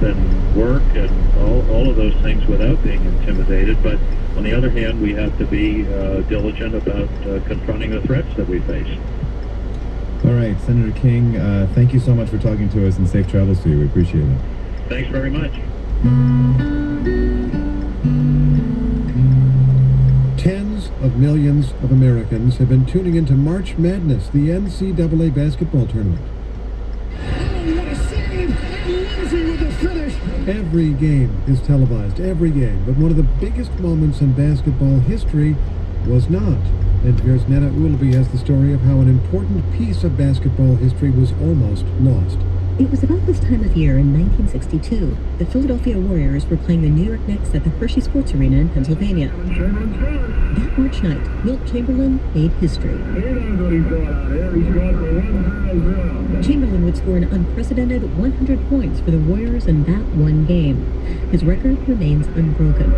and work and all of those things without being intimidated. But on the other hand, we have to be diligent about confronting the threats that we face. All right, Senator King, thank you so much for talking to us, and safe travels to you. We appreciate it. Thanks very much. Tens of millions of Americans have been tuning into March Madness, the NCAA basketball tournament. Every game is televised, every game, but one of the biggest moments in basketball history was not. NPR's Netta Ulaby has the story of how an important piece of basketball history was almost lost. It was about this time of year in 1962. The Philadelphia Warriors were playing the New York Knicks at the Hershey Sports Arena in Pennsylvania. That March night, Wilt Chamberlain made history. Chamberlain would score an unprecedented 100 points for the Warriors in that one game. His record remains unbroken.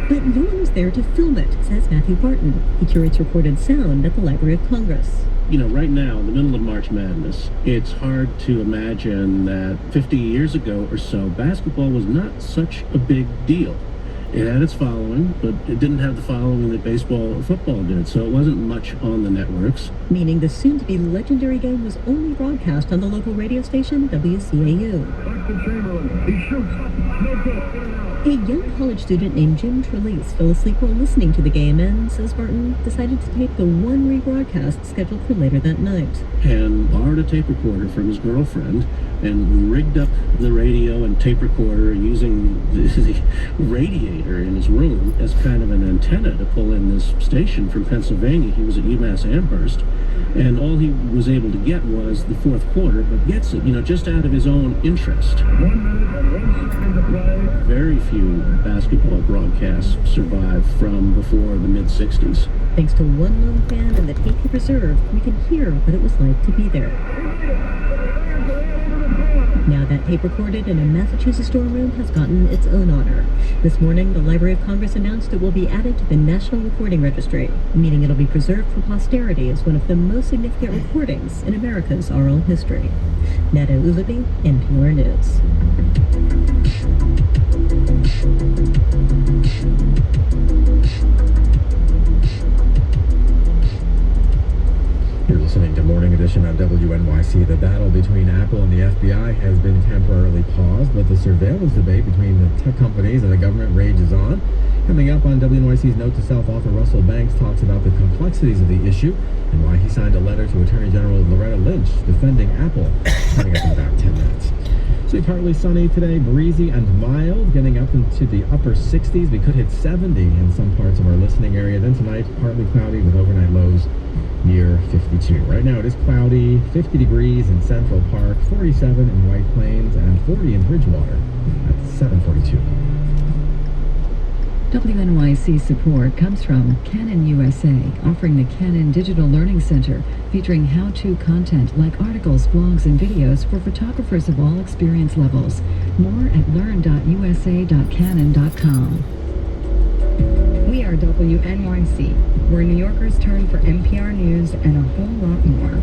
But no one was there to film it, says Matthew Barton. He curates recorded sound at the Library of Congress. You know, right now, in the middle of March Madness, it's hard to imagine that 50 years ago or so, basketball was not such a big deal. It had its following, but it didn't have the following that baseball or football did, so it wasn't much on the networks. Meaning the soon-to-be legendary game was only broadcast on the local radio station, WCAU. A young college student named Jim Trelease fell asleep while listening to the game and, says Barton, decided to tape the one rebroadcast scheduled for later that night. And borrowed a tape recorder from his girlfriend and rigged up the radio and tape recorder using the radiator in his room as kind of an antenna to pull in this station from Pennsylvania. He was at UMass Amherst, and all he was able to get was the fourth quarter, but gets it, just out of his own interest. 1 minute and 1 second to play. Very few basketball broadcasts survive from before the mid-'60s. Thanks to one lone fan and the tape he preserved, we can hear what it was like to be there. Now that tape recorded in a Massachusetts storeroom has gotten its own honor. This morning, the Library of Congress announced it will be added to the National Recording Registry, meaning it'll be preserved for posterity as one of the most significant recordings in America's oral history. Netta Ulaby, NPR News. You're listening to Morning Edition on WNYC. The battle between Apple and the FBI has been temporarily paused, but the surveillance debate between the tech companies and the government rages on. Coming up on WNYC's Note to Self, author Russell Banks talks about the complexities of the issue and why he signed a letter to Attorney General Loretta Lynch defending Apple. Coming up in about 10 minutes. So partly sunny today, breezy and mild, getting up into the upper 60s. We could hit 70 in some parts of our listening area. Then tonight, partly cloudy with overnight lows near 52. Right now it is cloudy, 50 degrees in Central Park, 47 in White Plains, and 40 in Bridgewater at 7:42. WNYC support comes from Canon USA, offering the Canon Digital Learning Center, featuring how-to content like articles, blogs, and videos for photographers of all experience levels. More at learn.usa.canon.com. We are WNYC, where New Yorkers turn for NPR News and a whole lot more.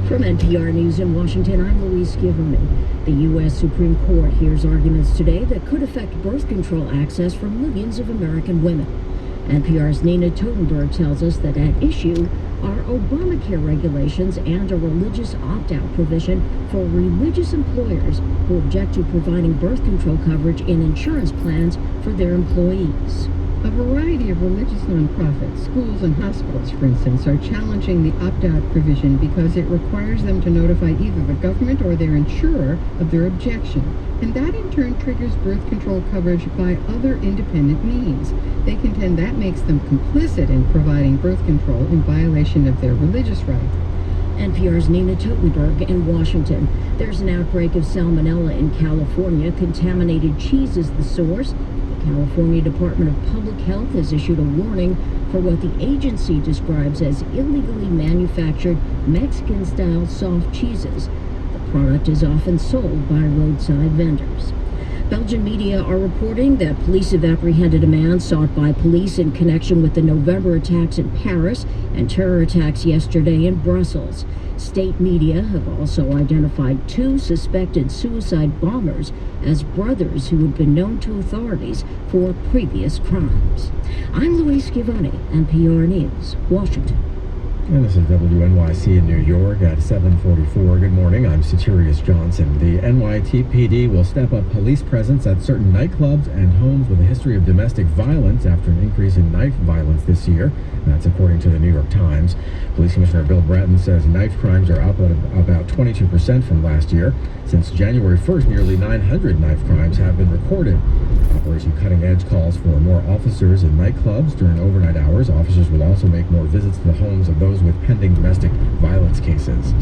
From NPR News in Washington, I'm Louise Giverman. The U.S. Supreme Court hears arguments today that could affect birth control access for millions of American women. NPR's Nina Totenberg tells us that at issue are Obamacare regulations and a religious opt-out provision for religious employers who object to providing birth control coverage in insurance plans for their employees. A variety of religious nonprofits, schools, and hospitals, for instance, are challenging the opt-out provision because it requires them to notify either the government or their insurer of their objection. And that in turn triggers birth control coverage by other independent means. They contend that makes them complicit in providing birth control in violation of their religious right. NPR's Nina Totenberg in Washington. There's an outbreak of salmonella in California. Contaminated cheese is the source. The California Department of Public Health has issued a warning for what the agency describes as illegally manufactured Mexican-style soft cheeses. The product is often sold by roadside vendors. Belgian media are reporting that police have apprehended a man sought by police in connection with the November attacks in Paris and terror attacks yesterday in Brussels. State media have also identified 2 suspected suicide bombers as brothers who had been known to authorities for previous crimes. I'm Louise Scavone, NPR News, Washington. And this is WNYC in New York at 7:44. Good morning. I'm Satirius Johnson. The NYPD will step up police presence at certain nightclubs and homes with a history of domestic violence after an increase in knife violence this year. That's according to the New York Times. Police Commissioner Bill Bratton says knife crimes are up at about 22% from last year. Since January 1st, nearly 900 knife crimes have been recorded. Operation Cutting Edge calls for more officers in nightclubs during overnight hours. Officers will also make more visits to the homes of those with pending domestic violence cases.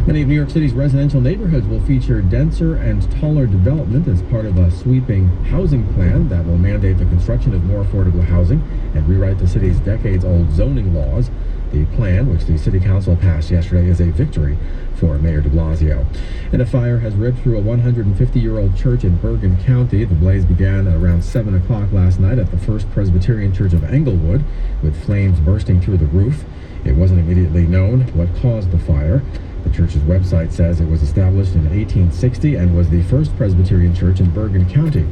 Many of New York City's residential neighborhoods will feature denser and taller development as part of a sweeping housing plan that will mandate the construction of more affordable housing and rewrite the city's decades-old zoning laws. The plan, which the City Council passed yesterday, is a victory for Mayor de Blasio. And a fire has ripped through a 150-year-old church in Bergen County. The blaze began at around 7 o'clock last night at the First Presbyterian Church of Englewood, with flames bursting through the roof. It wasn't immediately known what caused the fire. The church's website says it was established in 1860 and was the first Presbyterian church in Bergen County.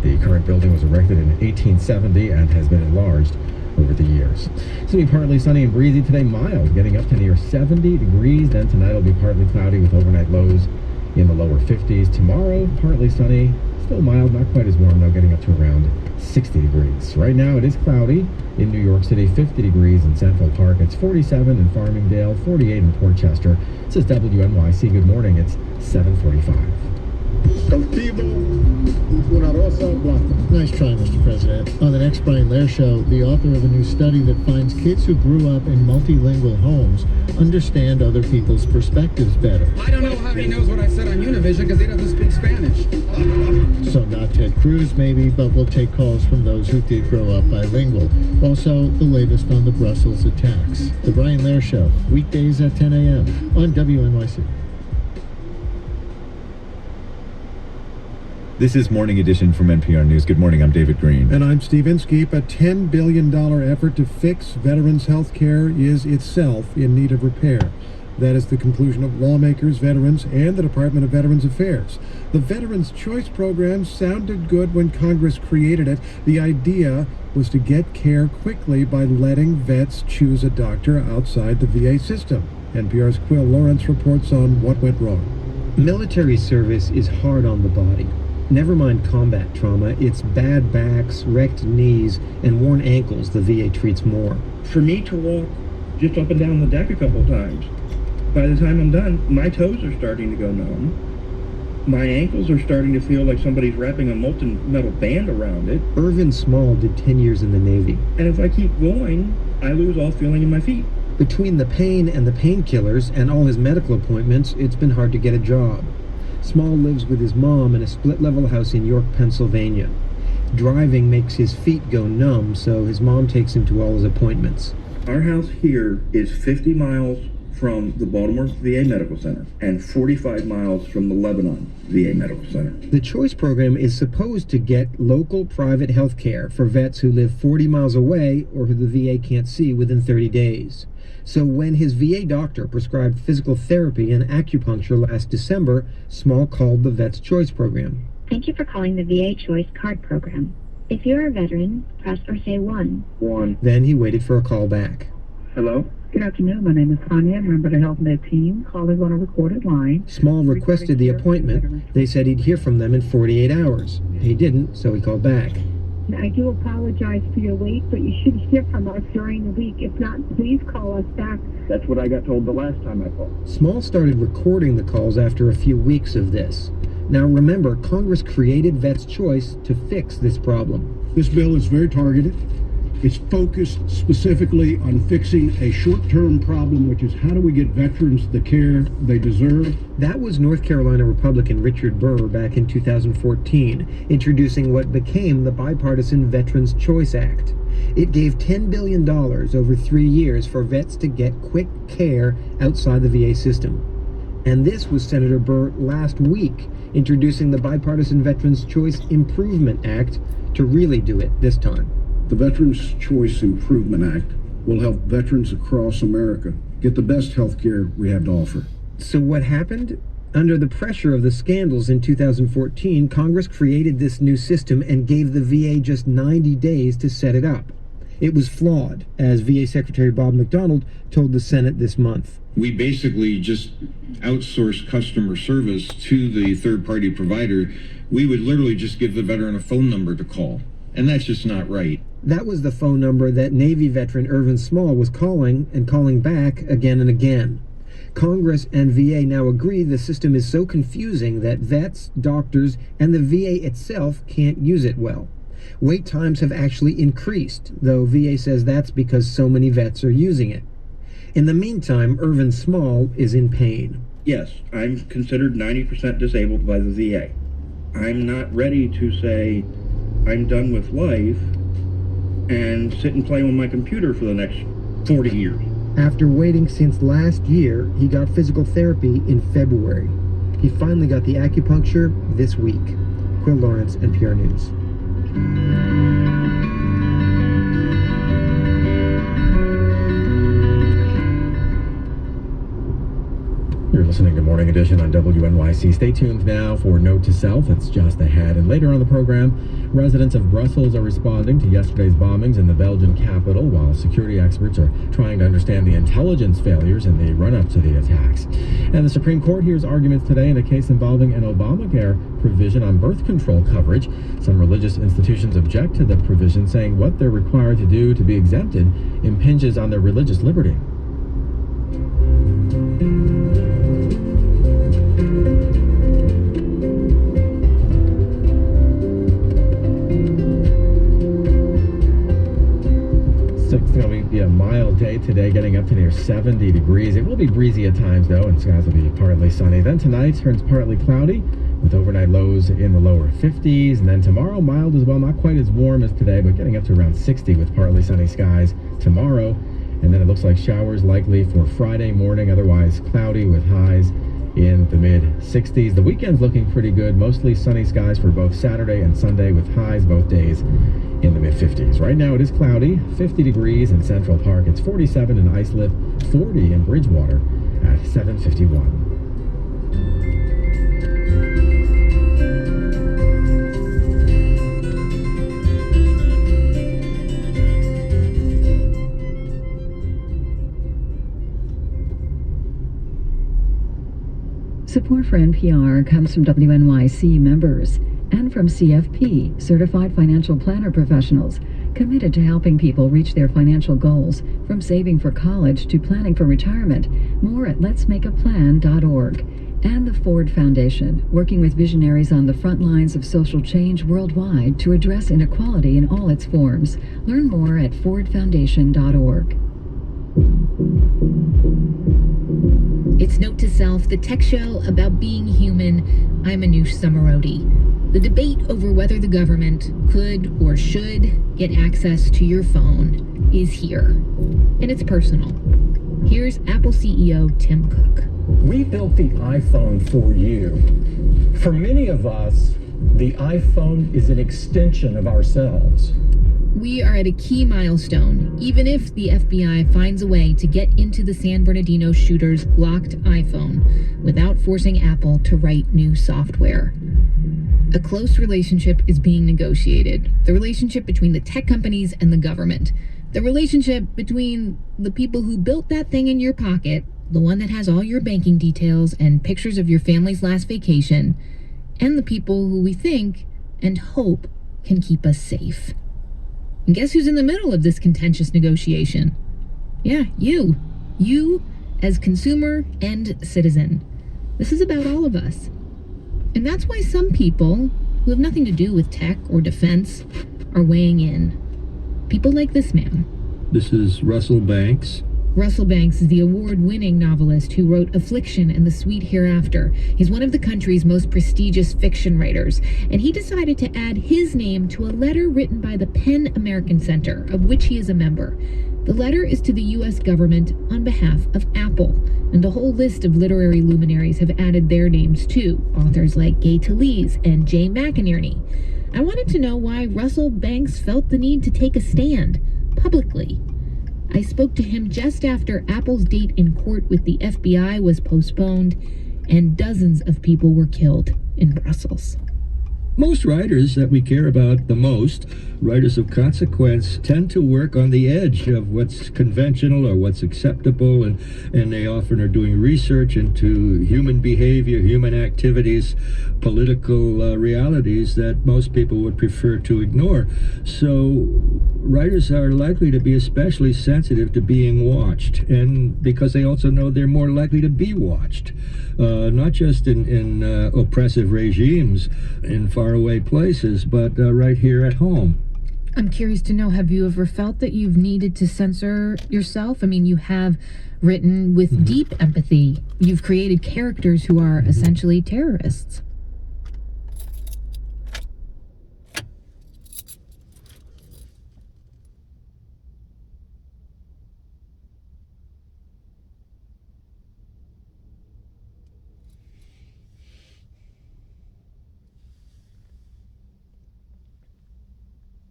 The current building was erected in 1870 and has been enlarged over the years. It's going to be partly sunny and breezy today, mild, getting up to near 70 degrees. Then tonight will be partly cloudy with overnight lows in the lower 50s. Tomorrow, partly sunny, still mild, not quite as warm though, getting up to around 60 degrees. Right now it is cloudy in New York City, 50 degrees in Central Park. It's 47 in Farmingdale, 48 in Port Chester. This is WNYC. Good morning. It's 7:45. Nice try, Mr. President. On the next Brian Lair Show, the author of a new study that finds kids who grew up in multilingual homes understand other people's perspectives better. I don't know how he knows what I said on Univision because he doesn't speak Spanish. So not Ted Cruz, maybe, but we'll take calls from those who did grow up bilingual. Also, the latest on the Brussels attacks. The Brian Lair Show, weekdays at 10 a.m. on WNYC. This is Morning Edition from NPR News. Good morning, I'm David Green. And I'm Steve Inskeep. A $10 billion effort to fix veterans' health care is itself in need of repair. That is the conclusion of lawmakers, veterans, and the Department of Veterans Affairs. The Veterans Choice Program sounded good when Congress created it. The idea was to get care quickly by letting vets choose a doctor outside the VA system. NPR's Quill Lawrence reports on what went wrong. Military service is hard on the body. Never mind combat trauma, it's bad backs, wrecked knees, and worn ankles the VA treats more. For me to walk just up and down the deck a couple times, by the time I'm done, my toes are starting to go numb. My ankles are starting to feel like somebody's wrapping a molten metal band around it. Irvin Small did 10 years in the Navy. And if I keep going, I lose all feeling in my feet. Between the pain and the painkillers and all his medical appointments, it's been hard to get a job. Small lives with his mom in a split-level house in York, Pennsylvania. Driving makes his feet go numb, so his mom takes him to all his appointments. Our house here is 50 miles from the Baltimore VA Medical Center and 45 miles from the Lebanon VA Medical Center. The Choice Program is supposed to get local private health care for vets who live 40 miles away or who the VA can't see within 30 days. So when his VA doctor prescribed physical therapy and acupuncture last December, Small called the Vets Choice Program. Thank you for calling the VA Choice Card Program. If you're a veteran, press or say 1. 1. Then he waited for a call back. Hello? Good afternoon. My name is Tanya. I'm a member of the Health Net team. Calling on a recorded line. Small requested the appointment. They said he'd hear from them in 48 hours. He didn't, so he called back. I do apologize for your wait, but you should hear from us during the week. If not, please call us back. That's what I got told the last time I called. Small started recording the calls after a few weeks of this. Now remember, Congress created Vets Choice to fix this problem. This bill is very targeted. It's focused specifically on fixing a short-term problem, which is how do we get veterans the care they deserve? That was North Carolina Republican Richard Burr back in 2014, introducing what became the bipartisan Veterans Choice Act. It gave $10 billion over 3 years for vets to get quick care outside the VA system. And this was Senator Burr last week. introducing the Bipartisan Veterans Choice Improvement Act to really do it this time. The Veterans Choice Improvement Act will help veterans across America get the best health care we have to offer. So what happened? Under the pressure of the scandals in 2014, Congress created this new system and gave the VA just 90 days to set it up. It was flawed, as VA Secretary Bob McDonald told the Senate this month. We basically just outsource customer service to the third-party provider. We would literally just give the veteran a phone number to call, and that's just not right. That was the phone number that Navy veteran Irvin Small was calling and calling back again and again. Congress and VA now agree the system is so confusing that vets, doctors, and the VA itself can't use it well. Wait times have actually increased, though VA says that's because so many vets are using it. In the meantime, Irvin Small is in pain. Yes, I'm considered 90% disabled by the VA. I'm not ready to say I'm done with life and sit and play on my computer for the next 40 years. After waiting since last year, he got physical therapy in February. He finally got the acupuncture this week. Quill Lawrence, NPR News. You're listening to Morning Edition on WNYC. Stay tuned now for Note to Self. It's just ahead. And later on the program, residents of Brussels are responding to yesterday's bombings in the Belgian capital, while security experts are trying to understand the intelligence failures in the run-up to the attacks. And the Supreme Court hears arguments today in a case involving an Obamacare provision on birth control coverage. Some religious institutions object to the provision, saying what they're required to do to be exempted impinges on their religious liberty. It's going to be a mild day today, getting up to near 70 degrees. It will be breezy at times, though, and skies will be partly sunny. Then tonight turns partly cloudy, with overnight lows in the lower 50s. And then tomorrow, mild as well, not quite as warm as today, but getting up to around 60 with partly sunny skies tomorrow. And then it looks like showers likely for Friday morning, otherwise cloudy with highs in the mid-60s. The weekend's looking pretty good, mostly sunny skies for both Saturday and Sunday, with highs both days in the mid-50s. Right now it is cloudy, 50 degrees in Central Park. It's 47 in Islip, 40 in Bridgewater at 7:51. Support for NPR comes from WNYC members and from CFP, Certified Financial Planner Professionals, committed to helping people reach their financial goals, from saving for college to planning for retirement. More at letsmakeaplan.org. And the Ford Foundation, working with visionaries on the front lines of social change worldwide to address inequality in all its forms. Learn more at fordfoundation.org. It's Note to Self, the tech show about being human. I'm Anoush Samarodi. The debate over whether the government could or should get access to your phone is here. And it's personal. Here's Apple CEO Tim Cook. We built the iPhone for you. For many of us, the iPhone is an extension of ourselves. We are at a key milestone, even if the FBI finds a way to get into the San Bernardino shooter's locked iPhone without forcing Apple to write new software. A close relationship is being negotiated. The relationship between the tech companies and the government. The relationship between the people who built that thing in your pocket, the one that has all your banking details and pictures of your family's last vacation, and the people who we think and hope can keep us safe. And guess who's in the middle of this contentious negotiation? Yeah, you. You as consumer and citizen. This is about all of us. And that's why some people who have nothing to do with tech or defense are weighing in. People like this man. This is Russell Banks. Russell Banks is the award-winning novelist who wrote Affliction and the Sweet Hereafter. He's one of the country's most prestigious fiction writers, and he decided to add his name to a letter written by the PEN American Center, of which he is a member. The letter is to the U.S. government on behalf of Apple, and a whole list of literary luminaries have added their names too, authors like Gay Talese and Jay McInerney. I wanted to know why Russell Banks felt the need to take a stand, publicly. I spoke to him just after Apple's date in court with the FBI was postponed, and dozens of people were killed in Brussels. Most writers that we care about the most, writers of consequence, tend to work on the edge of what's conventional or what's acceptable, and they often are doing research into human behavior, human activities, political realities that most people would prefer to ignore. So writers are likely to be especially sensitive to being watched, and because they also know they're more likely to be watched. Not just in oppressive regimes in faraway places, but right here at home. I'm curious to know, have you ever felt that you've needed to censor yourself? I mean, you have written with deep empathy. You've created characters who are essentially terrorists.